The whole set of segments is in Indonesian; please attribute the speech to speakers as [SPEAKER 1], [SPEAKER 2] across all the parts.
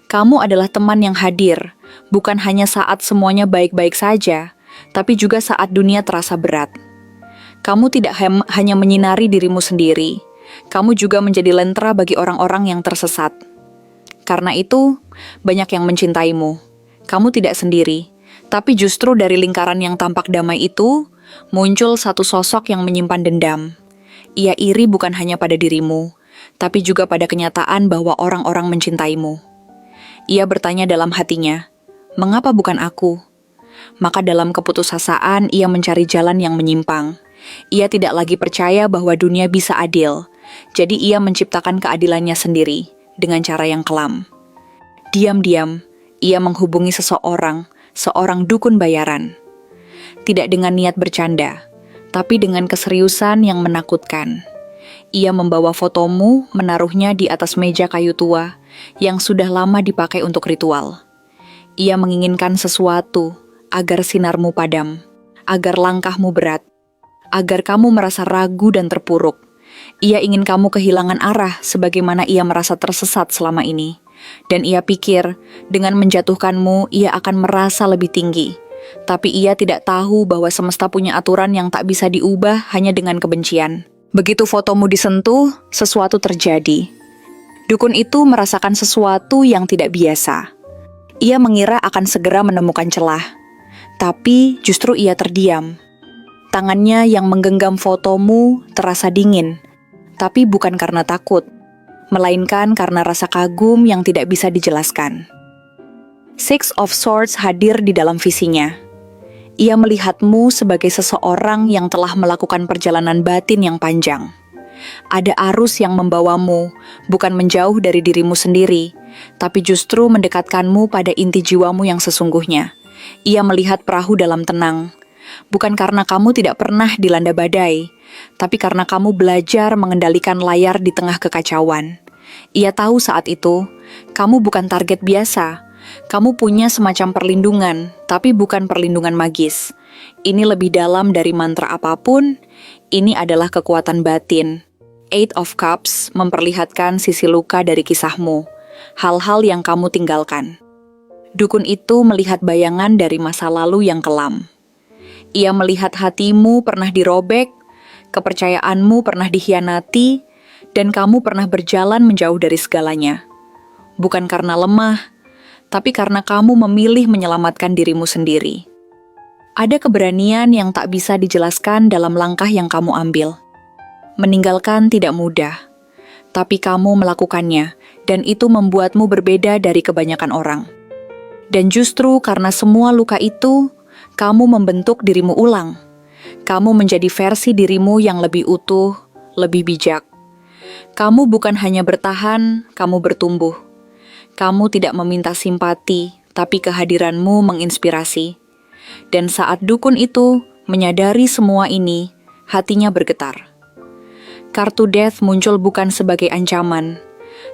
[SPEAKER 1] Kamu adalah teman yang hadir, bukan hanya saat semuanya baik-baik saja, tapi juga saat dunia terasa berat. Kamu tidak hanya menyinari dirimu sendiri, kamu juga menjadi lentera bagi orang-orang yang tersesat. Karena itu, banyak yang mencintaimu. Kamu tidak sendiri, tapi justru dari lingkaran yang tampak damai itu, muncul satu sosok yang menyimpan dendam. Ia iri bukan hanya pada dirimu, tapi juga pada kenyataan bahwa orang-orang mencintaimu. Ia bertanya dalam hatinya, "Mengapa bukan aku?" Maka dalam keputusasaan ia mencari jalan yang menyimpang. Ia tidak lagi percaya bahwa dunia bisa adil, jadi ia menciptakan keadilannya sendiri dengan cara yang kelam. Diam-diam, ia menghubungi seorang dukun bayaran. Tidak dengan niat bercanda, tapi dengan keseriusan yang menakutkan. Ia membawa fotomu, menaruhnya di atas meja kayu tua yang sudah lama dipakai untuk ritual. Ia menginginkan sesuatu agar sinarmu padam, agar langkahmu berat, agar kamu merasa ragu dan terpuruk. Ia ingin kamu kehilangan arah sebagaimana ia merasa tersesat selama ini. Dan ia pikir, dengan menjatuhkanmu, ia akan merasa lebih tinggi. Tapi ia tidak tahu bahwa semesta punya aturan yang tak bisa diubah hanya dengan kebencian. Begitu fotomu disentuh, sesuatu terjadi. Dukun itu merasakan sesuatu yang tidak biasa. Ia mengira akan segera menemukan celah. Tapi justru ia terdiam. Tangannya yang menggenggam fotomu terasa dingin, tapi bukan karena takut, melainkan karena rasa kagum yang tidak bisa dijelaskan. Six of Swords hadir di dalam visinya. Ia melihatmu sebagai seseorang yang telah melakukan perjalanan batin yang panjang. Ada arus yang membawamu, bukan menjauh dari dirimu sendiri, tapi justru mendekatkanmu pada inti jiwamu yang sesungguhnya. Ia melihat perahu dalam tenang. Bukan karena kamu tidak pernah dilanda badai, tapi karena kamu belajar mengendalikan layar di tengah kekacauan. Ia tahu saat itu, kamu bukan target biasa. Kamu punya semacam perlindungan, tapi bukan perlindungan magis. Ini lebih dalam dari mantra apapun, ini adalah kekuatan batin. Eight of Cups memperlihatkan sisi luka dari kisahmu, hal-hal yang kamu tinggalkan. Dukun itu melihat bayangan dari masa lalu yang kelam. Ia melihat hatimu pernah dirobek, kepercayaanmu pernah dikhianati, dan kamu pernah berjalan menjauh dari segalanya. Bukan karena lemah, tapi karena kamu memilih menyelamatkan dirimu sendiri. Ada keberanian yang tak bisa dijelaskan dalam langkah yang kamu ambil. Meninggalkan tidak mudah, tapi kamu melakukannya, dan itu membuatmu berbeda dari kebanyakan orang. Dan justru karena semua luka itu, kamu membentuk dirimu ulang. Kamu menjadi versi dirimu yang lebih utuh, lebih bijak. Kamu bukan hanya bertahan, kamu bertumbuh. Kamu tidak meminta simpati, tapi kehadiranmu menginspirasi. Dan saat dukun itu menyadari semua ini, hatinya bergetar. Kartu Death muncul bukan sebagai ancaman,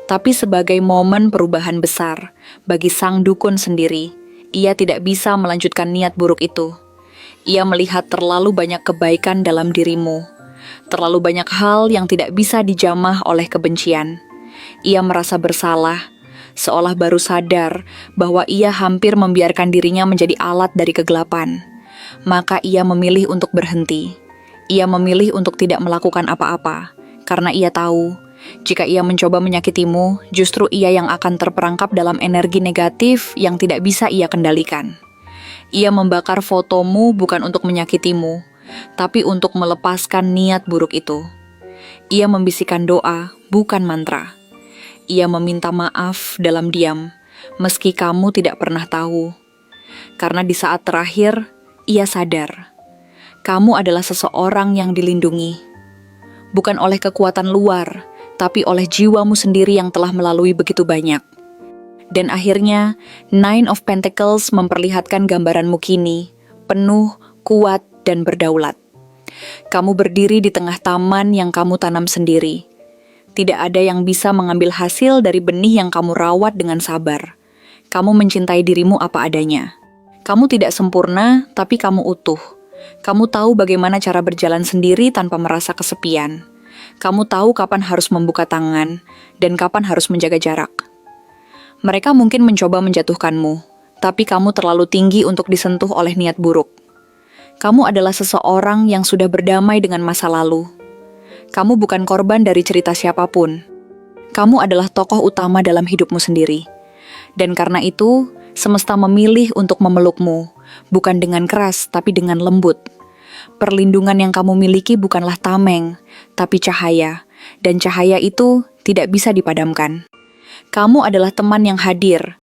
[SPEAKER 1] tapi sebagai momen perubahan besar bagi sang dukun sendiri. Ia tidak bisa melanjutkan niat buruk itu. Ia melihat terlalu banyak kebaikan dalam dirimu, terlalu banyak hal yang tidak bisa dijamah oleh kebencian. Ia merasa bersalah, seolah baru sadar bahwa ia hampir membiarkan dirinya menjadi alat dari kegelapan. Maka ia memilih untuk berhenti. Ia memilih untuk tidak melakukan apa-apa, karena ia tahu, jika ia mencoba menyakitimu, justru ia yang akan terperangkap dalam energi negatif yang tidak bisa ia kendalikan. Ia membakar fotomu bukan untuk menyakitimu, tapi untuk melepaskan niat buruk itu. Ia membisikkan doa, bukan mantra. Ia meminta maaf dalam diam, meski kamu tidak pernah tahu. Karena di saat terakhir, ia sadar, kamu adalah seseorang yang dilindungi. Bukan oleh kekuatan luar, tapi oleh jiwamu sendiri yang telah melalui begitu banyak. Dan akhirnya, Nine of Pentacles memperlihatkan gambaranmu kini, penuh, kuat, dan berdaulat. Kamu berdiri di tengah taman yang kamu tanam sendiri. Tidak ada yang bisa mengambil hasil dari benih yang kamu rawat dengan sabar. Kamu mencintai dirimu apa adanya. Kamu tidak sempurna, tapi kamu utuh. Kamu tahu bagaimana cara berjalan sendiri tanpa merasa kesepian. Kamu tahu kapan harus membuka tangan, dan kapan harus menjaga jarak. Mereka mungkin mencoba menjatuhkanmu, tapi kamu terlalu tinggi untuk disentuh oleh niat buruk. Kamu adalah seseorang yang sudah berdamai dengan masa lalu. Kamu bukan korban dari cerita siapapun. Kamu adalah tokoh utama dalam hidupmu sendiri. Dan karena itu, semesta memilih untuk memelukmu, bukan dengan keras, tapi dengan lembut. Perlindungan yang kamu miliki bukanlah tameng, tapi cahaya. Dan cahaya itu tidak bisa dipadamkan. Kamu adalah teman yang hadir,